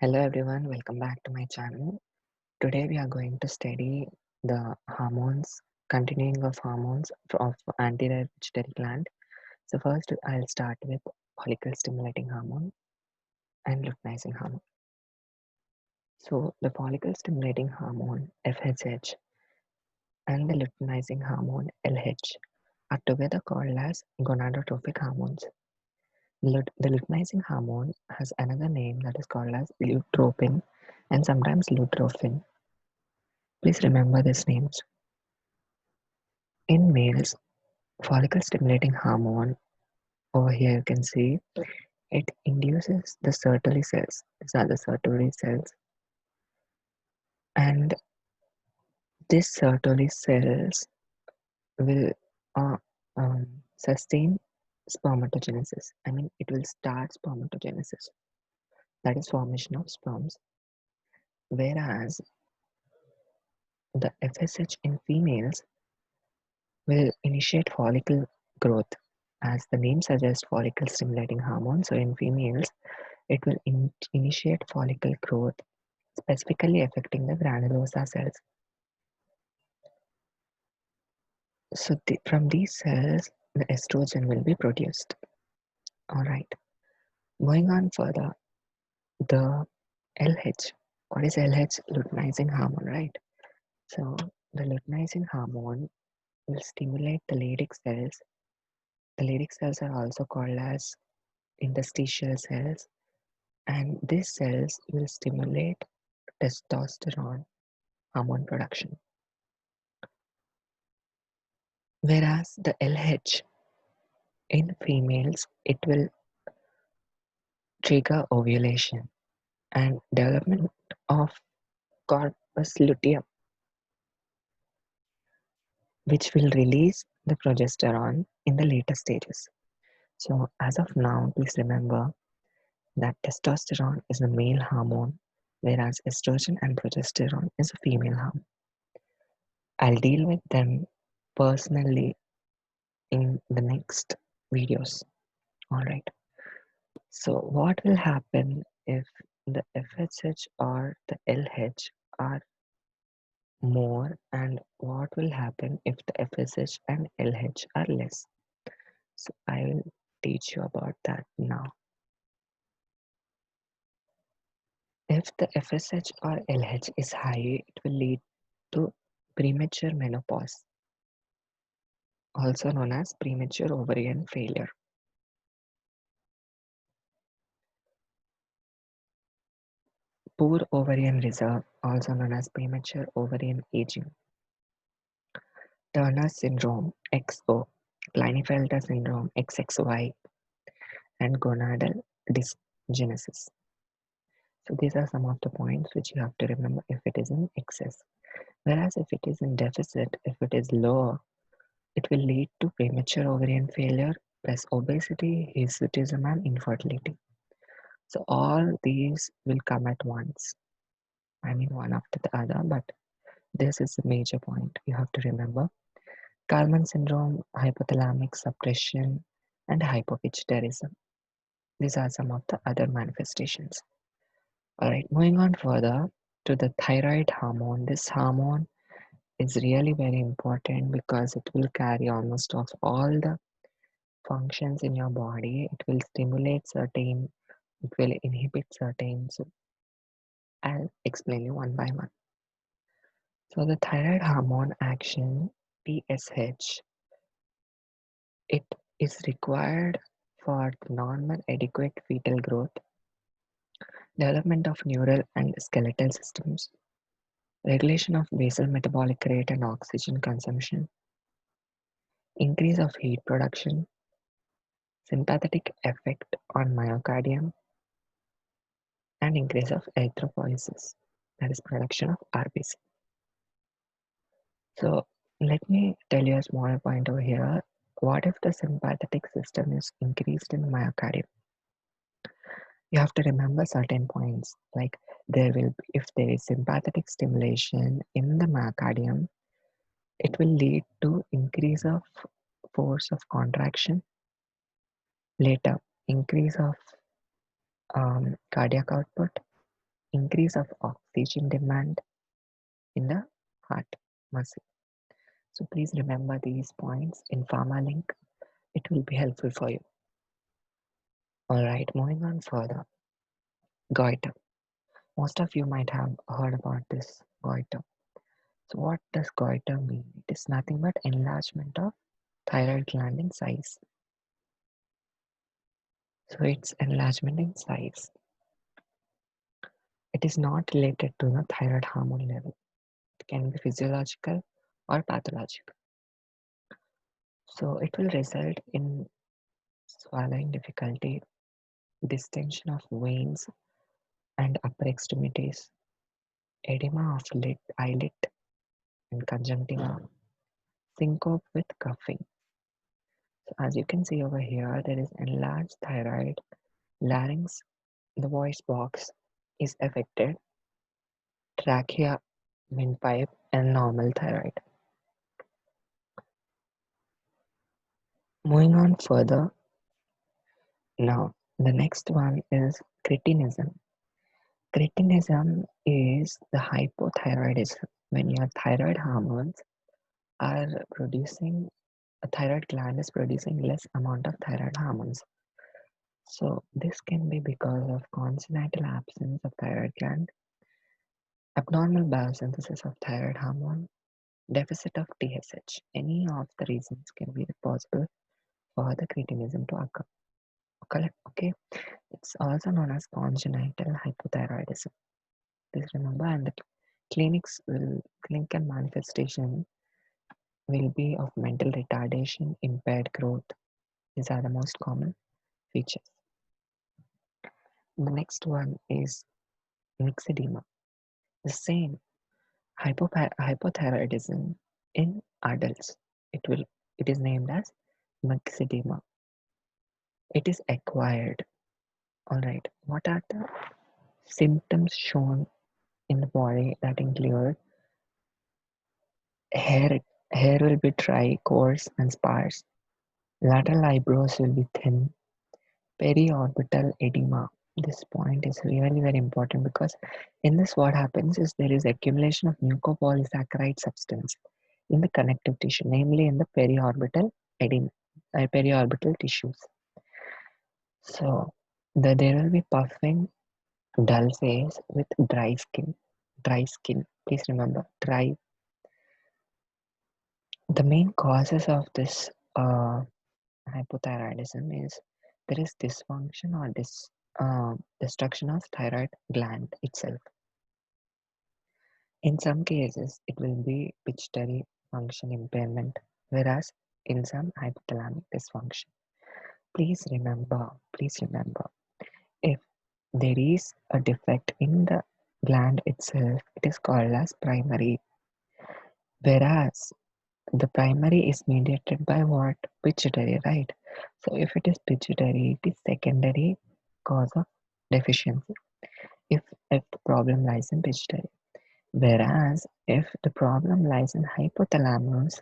Hello everyone, welcome back to my channel. Today we are going to study the hormones, continuing of hormones of anti-thyroid gland. So first I'll start with follicle stimulating hormone and luteinizing hormone. So the follicle stimulating hormone FSH and the luteinizing hormone LH are together called as gonadotropic hormones. The luteinizing hormone has another name that is called as lutropin and sometimes lutrophin. Please remember these names. In males, follicle stimulating hormone, over here you can see, it induces the Sertoli cells. These are the Sertoli cells, and these Sertoli cells will uh, sustain spermatogenesis. I mean, it will start spermatogenesis, that is formation of sperms. Whereas the FSH in females will initiate follicle growth, as the name suggests, follicle stimulating hormone. So in females, it will initiate follicle growth, specifically affecting the granulosa cells. So from these cells, the estrogen will be produced. All right. Going on further, the LH. What is LH? Luteinizing hormone, right? So the luteinizing hormone will stimulate the Leydig cells. The Leydig cells are also called as interstitial cells, and these cells will stimulate testosterone hormone production. Whereas the LH in females, it will trigger ovulation and development of corpus luteum, which will release the progesterone in the later stages. So as of now, please remember that testosterone is a male hormone, whereas estrogen and progesterone is a female hormone. I'll deal with them personally in the next videos. All right. So what will happen if the FSH or the LH are more, and what will happen if the FSH and LH are less? So I will teach you about that now. If the FSH or LH is high, it will lead to premature menopause, also known as premature ovarian failure. Poor ovarian reserve, also known as premature ovarian aging. Turner syndrome XO, Klinefelter syndrome XXY, and gonadal dysgenesis. So these are some of the points which you have to remember if it is in excess. Whereas if it is in deficit, if it is lower, it will lead to premature ovarian failure plus obesity, hirsutism, and infertility. So all these will come at once. I mean one after the other, but this is a major point you have to remember. Kalman syndrome, hypothalamic suppression, and hypopituitarism. These are some of the other manifestations. Alright, moving on further to the thyroid hormone. This hormone is really very important because it will carry almost of all the functions in your body. It will stimulate certain, it will inhibit certain. So I'll explain you one by one. So the thyroid hormone action, TSH, it is required for normal adequate fetal growth, development of neural and skeletal systems, regulation of basal metabolic rate and oxygen consumption, increase of heat production, sympathetic effect on myocardium, and increase of erythropoiesis, that is production of RBC. So let me tell you a small point over here. What if the sympathetic system is increased in myocardium? You have to remember certain points, like if there is sympathetic stimulation in the myocardium, it will lead to increase of force of contraction, later increase of cardiac output, increase of oxygen demand in the heart muscle. So please remember these points in Pharma link. It will be helpful for you. Alright, moving on further. Goiter. Most of you might have heard about this goiter. So what does goiter mean? It is nothing but enlargement of thyroid gland in size. So it's enlargement in size. It is not related to the thyroid hormone level. It can be physiological or pathological. So it will result in swallowing difficulty, distension of veins and upper extremities, edema of eyelid and conjunctiva, syncope with coughing. So as you can see over here, there is enlarged thyroid, larynx, the voice box is affected, trachea, windpipe, and normal thyroid. Moving on further, now the next one is cretinism. Cretinism is the hypothyroidism when your thyroid hormones are producing, a thyroid gland is producing less amount of thyroid hormones. So this can be because of congenital absence of thyroid gland, abnormal biosynthesis of thyroid hormone, deficit of TSH. Any of the reasons can be possible for the cretinism to occur. Okay, it's also known as congenital hypothyroidism. Please remember, and the clinical manifestation will be of mental retardation, impaired growth. These are the most common features. The next one is myxedema. The same hypothyroidism in adults. It is named as myxedema. It is acquired. Alright, what are the symptoms shown in the body that include hair hair will be dry, coarse and sparse. Lateral eyebrows will be thin. Periorbital edema. This point is really very important because in this what happens is there is accumulation of mucopolysaccharide substance in the connective tissue, namely in the periorbital edema, periorbital tissues. So there will be puffing, dull face with dry skin. Dry skin. Please remember, dry. The main causes of this hypothyroidism is there is dysfunction or destruction of thyroid gland itself. In some cases, it will be pituitary function impairment, whereas in some hypothalamic dysfunction. Please remember, if there is a defect in the gland itself, it is called as primary, whereas the primary is mediated by what? Pituitary, right? So if it is pituitary, it is secondary cause of deficiency if the problem lies in pituitary. Whereas if the problem lies in hypothalamus,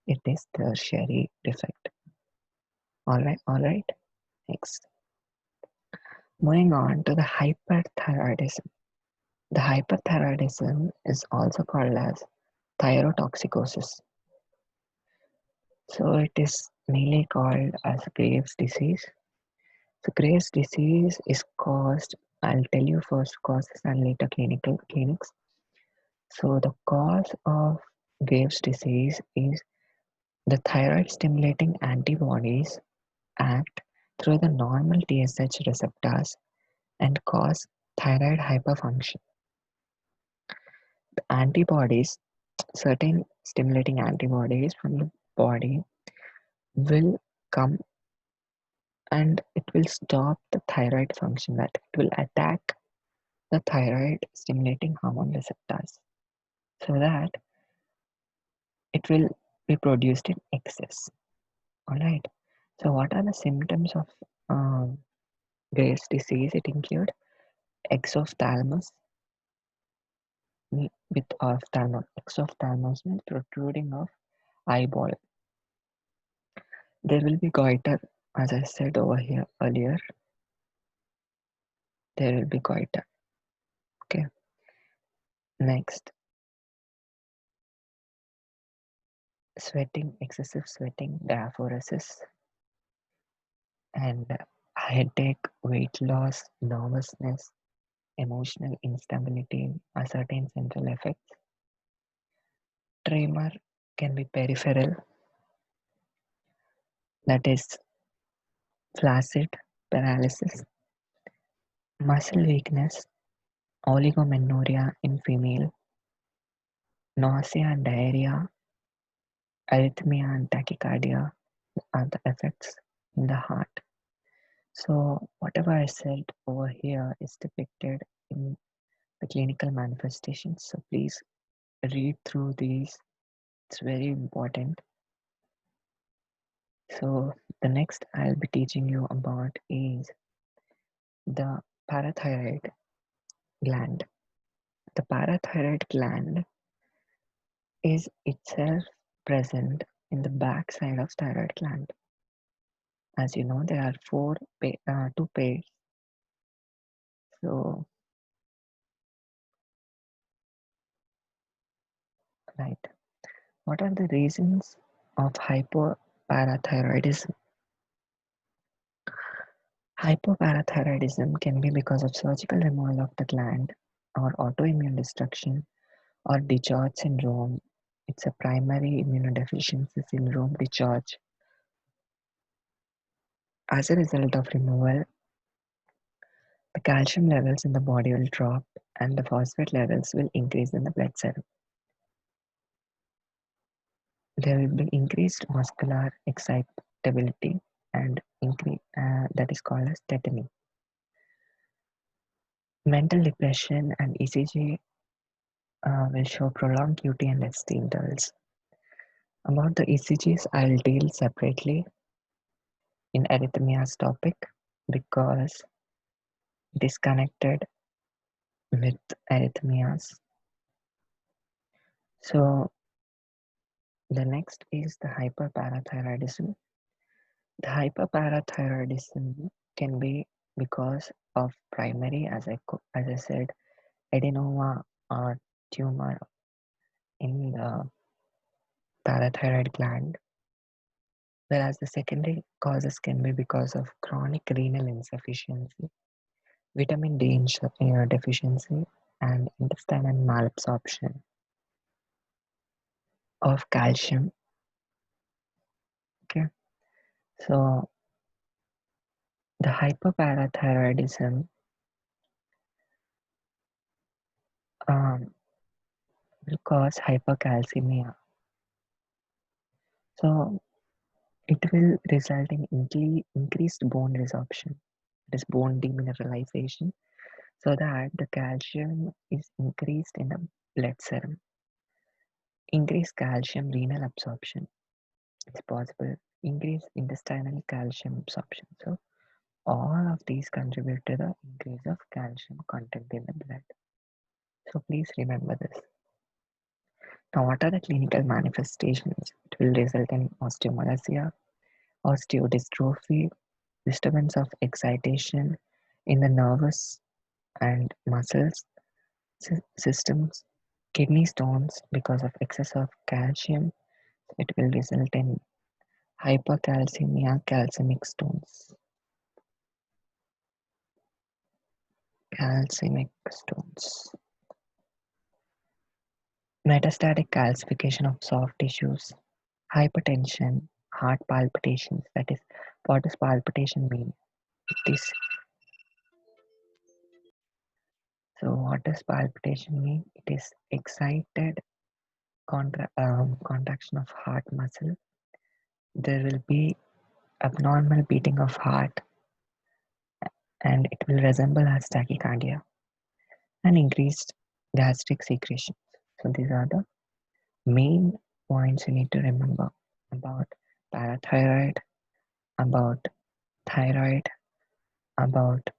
it is tertiary defect. Alright. Next. Moving on to the hyperthyroidism. The hyperthyroidism is also called as thyrotoxicosis. So it is mainly called as Graves' disease. So Graves' disease is caused, I'll tell you first causes and later clinics. So the cause of Graves' disease is the thyroid stimulating antibodies act through the normal TSH receptors and cause thyroid hyperfunction. The antibodies, certain stimulating antibodies from the body will come and it will stop the thyroid function, that it will attack the thyroid stimulating hormone receptors so that it will be produced in excess. Alright, so what are the symptoms of Graves' disease? It include exophthalmos with ophthalmos. Exophthalmos means protruding of eyeball. There will be goiter, as I said over here earlier. There will be goiter. Okay. Next, sweating, excessive sweating, diaphoresis, and headache, weight loss, nervousness, emotional instability are certain central effects. Tremor can be peripheral, that is flaccid paralysis, muscle weakness, oligomenorrhea in female, nausea and diarrhea, arrhythmia and tachycardia are the effects in the heart. So whatever I said over here is depicted in the clinical manifestations. So please read through these. It's very important. So the next I'll be teaching you about is the parathyroid gland. The parathyroid gland is itself present in the back side of thyroid gland. As you know, there are two pairs. So, right. What are the reasons of hypoparathyroidism? Hypoparathyroidism can be because of surgical removal of the gland, or autoimmune destruction, or discharge syndrome. It's a primary immunodeficiency syndrome discharge. As a result of removal, the calcium levels in the body will drop and the phosphate levels will increase in the blood serum. There will be increased muscular excitability and that is called as tetany. Mental depression and ECG will show prolonged QT and ST intervals. About the ECGs, I'll deal separately in arrhythmias topic because it is connected with arrhythmias. So the next is the hyperparathyroidism. The hyperparathyroidism can be because of primary, as I said, adenoma or tumor in the parathyroid gland, whereas the secondary causes can be because of chronic renal insufficiency, vitamin D deficiency, and intestinal malabsorption of calcium. Okay, so the hyperparathyroidism will cause hypercalcemia. So it will result in increased bone resorption, that is bone demineralization, so that the calcium is increased in the blood serum. Increased calcium renal absorption, it's possible. Increased intestinal calcium absorption. So all of these contribute to the increase of calcium content in the blood. So please remember this. Now, what are the clinical manifestations? It will result in osteomalacia, osteodystrophy, disturbance of excitation in the nervous and muscles systems, kidney stones because of excess of calcium. It will result in hypercalcemia, calcemic stones. Calcemic stones. Metastatic calcification of soft tissues, hypertension, heart palpitations. That is, what does palpitation mean? It is so. What does palpitation mean? It is excited contraction of heart muscle. There will be abnormal beating of heart, and it will resemble as tachycardia and increased gastric secretions. So these are the main points you need to remember about parathyroid, about thyroid, about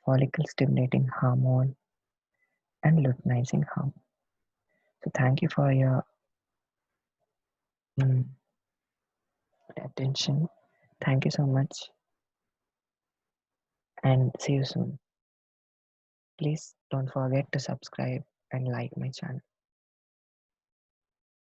follicle stimulating hormone, and luteinizing hormone. So thank you for your mm, attention. Thank you so much, and see you soon. Please don't forget to subscribe and like my channel.